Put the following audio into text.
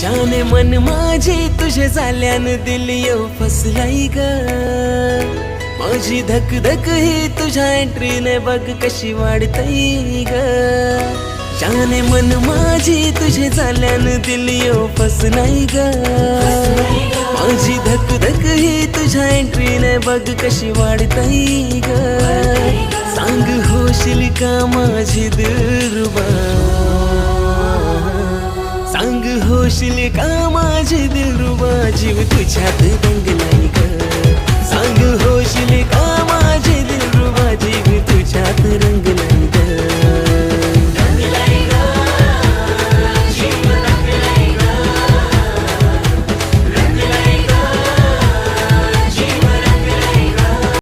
जाने मन माझे तुझे झाल्यानं दिल येऊ फसलाई ग. माझी धक धक ही तुझ्या एंट्रीने बघ कशी वाढतई ग. जाने मन माझी तुझे झाल्यानं दिल येऊ फसलाई ग. माझी धक धक ही तुझ्या एंट्रीने बघ कशी वाढतई ग. सांग होशील का माझी दिलरुबा, सांग होशील का माझी दिलरुबा, जीव तुझ्यात दंगलाई ग. सांग होशील का